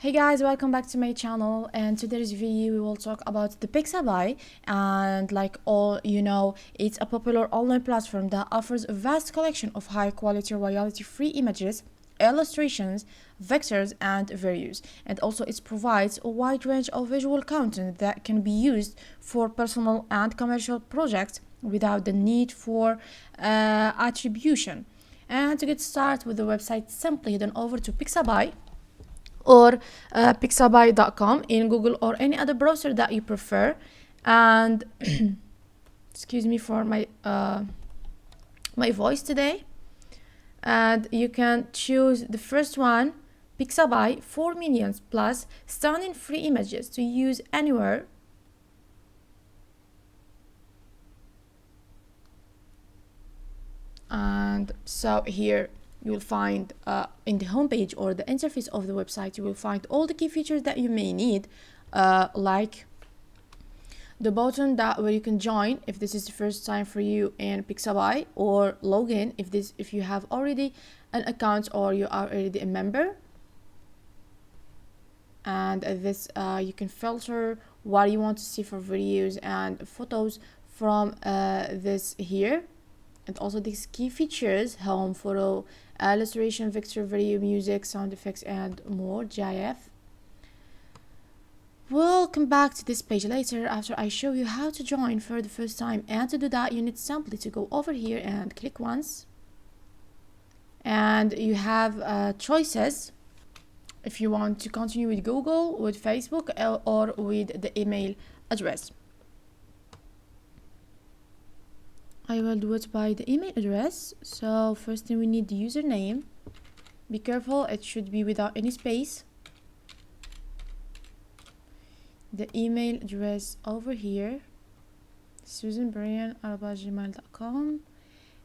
Hey guys, welcome back to my channel, and today's video we will talk about the Pixabay. And like all you know, it's a popular online platform that offers a vast collection of high quality royalty free images, illustrations, vectors and videos, and also it provides a wide range of visual content that can be used for personal and commercial projects without the need for attribution. And to get started with the website, simply head on over to Pixabay or pixabay.com in Google or any other browser that you prefer. And excuse me for my voice today. And you can choose the first one, Pixabay, 4 million plus stunning free images to use anywhere. And so here you will find in the homepage or the interface of the website, you will find all the key features that you may need, like the button where you can join if this is the first time for you in Pixabay, or login if you have already an account or you are already a member. And this you can filter what you want to see for videos and photos from this here. And also these key features: home, photo, illustration, vector, video, music, sound effects and more, GIF. We'll come back to this page later after I show you how to join for the first time. And to do that, you need simply to go over here and click once, and you have choices if you want to continue with Google, with Facebook, or with the email address. I will do it by the email address. So first thing, we need the username. Be careful, it should be without any space. The email address over here, susanbrian@gmail.com.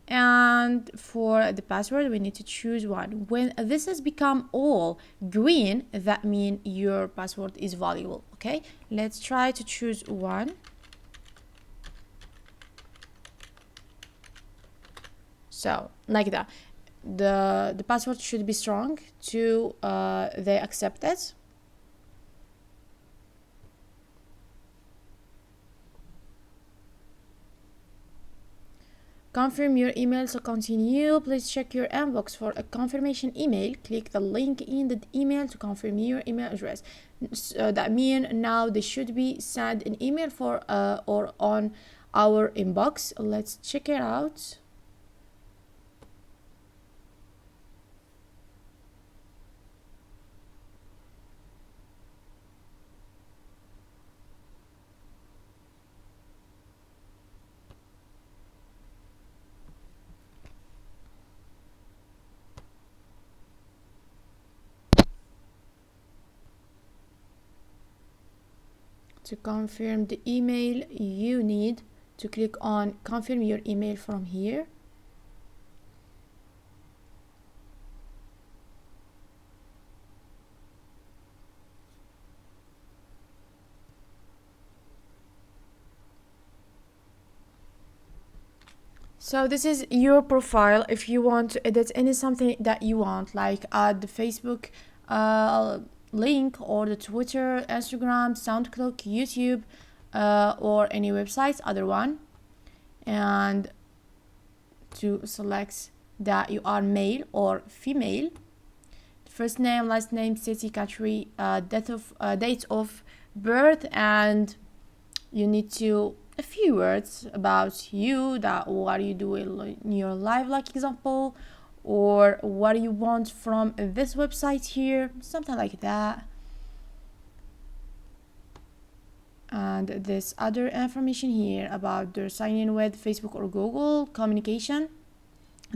And for the password, we need to choose one. When this has become all green, that means your password is valuable. Okay, let's try to choose one. So like that, the password should be strong to they accept it. Confirm your email to continue. Please check your inbox for a confirmation email. Click the link in the email to confirm your email address. So that means now they should be sent an email for or on our inbox. Let's check it out. To confirm the email, you need to click on confirm your email from here. So this is your profile. If you want to edit something that you want, like add the Facebook link, or the Twitter, Instagram, SoundCloud, YouTube, or any websites, other one, and to select that you are male or female, first name, last name, city, country, date of birth, and you need to a few words about you, that what you do in your life, like example, or what you want from this website here, something like that. And this other information here about their sign in with Facebook or Google, communication,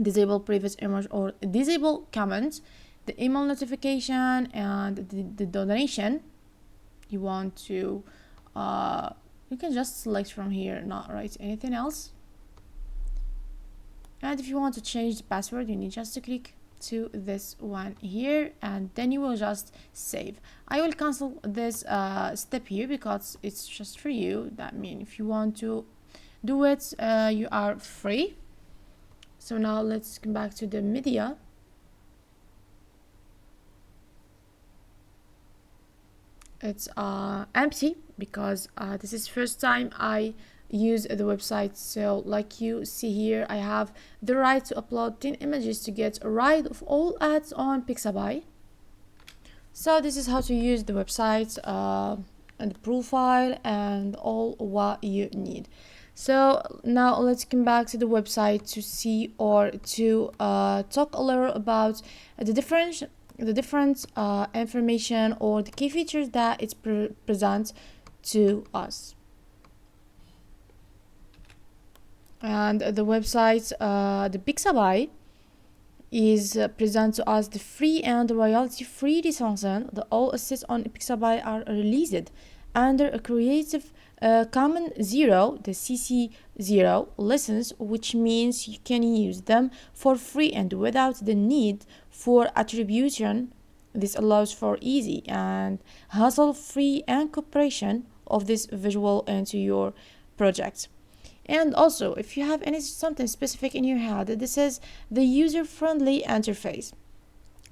disable previous image or disable comments, the email notification, and the donation you want to you can just select from here, not write anything else. And if you want to change the password, you need just to click to this one here, and then you will just save. I will cancel this step here because it's just for you. That means if you want to do it, you are free. So now let's come back to the media. it's empty because this is first time I use the website. So like you see here, I have the right to upload 10 images to get rid of all ads on Pixabay. So this is how to use the website and the profile and all what you need. So now let's come back to the website to see or to talk a little about the different information or the key features that it presents to us. And the website, the Pixabay, is present to us the free and royalty-free licenses. The all assets on Pixabay are released under a Creative Commons Zero, the CC0 license, which means you can use them for free and without the need for attribution. This allows for easy and hassle-free incorporation of this visual into your project. And also, if you have something specific in your head, this is the user-friendly interface.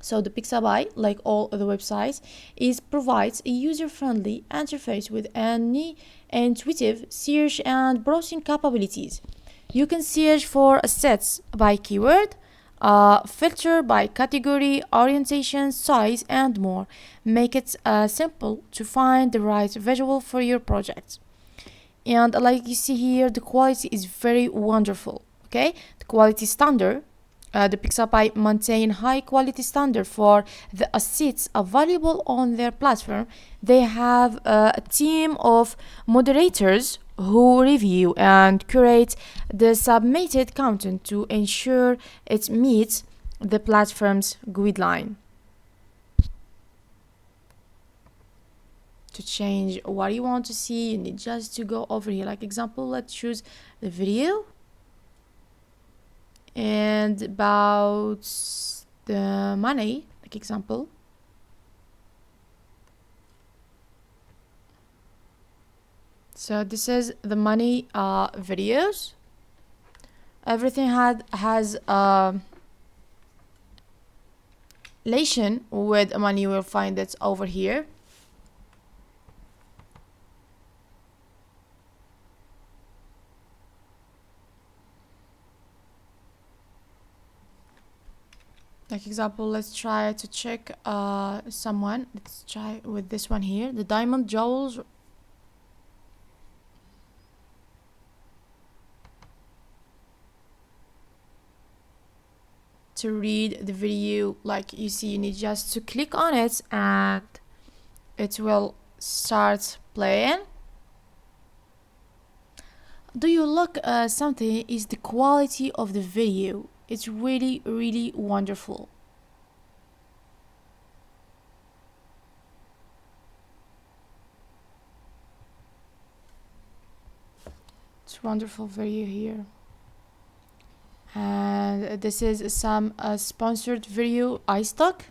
So the Pixabay, like all other websites, provides a user-friendly interface with any intuitive search and browsing capabilities. You can search for assets by keyword, filter by category, orientation, size, and more. Make it simple to find the right visual for your project. And like you see here, the quality is very wonderful. Okay, the quality standard, the Pixabay maintain high quality standard for the assets available on their platform. They have a team of moderators who review and curate the submitted content to ensure it meets the platform's guideline. To change what you want to see, you need just to go over here. Like example, let's choose the video, and about the money, like example. So this is the money videos. Everything has relation with money. You will find it over here. Like example, let's try to check someone. Let's try with this one here, the diamond jewels. To read the video, like you see, you need just to click on it and it will start playing. Do you look something is the quality of the video. It's really, really wonderful. It's wonderful video here. And this is some sponsored video I stuck.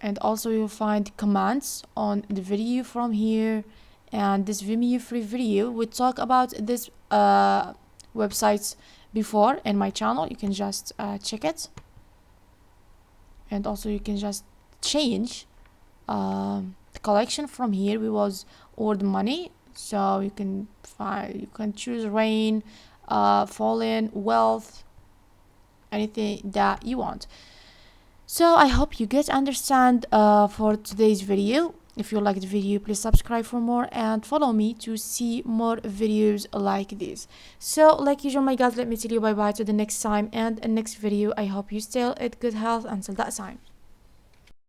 And also you'll find comments on the video from here. And this Vimeo free video, we talk about this websites before in my channel. You can just check it, and also you can just change the collection from here. We was all the money, so you can choose rain, fallen, wealth, anything that you want. So I hope you get understand for today's video. If you liked the video, please subscribe for more and follow me to see more videos like this. So like usual, my guys, let me tell you bye bye to the next time and next video. I hope you stay at good health until that time.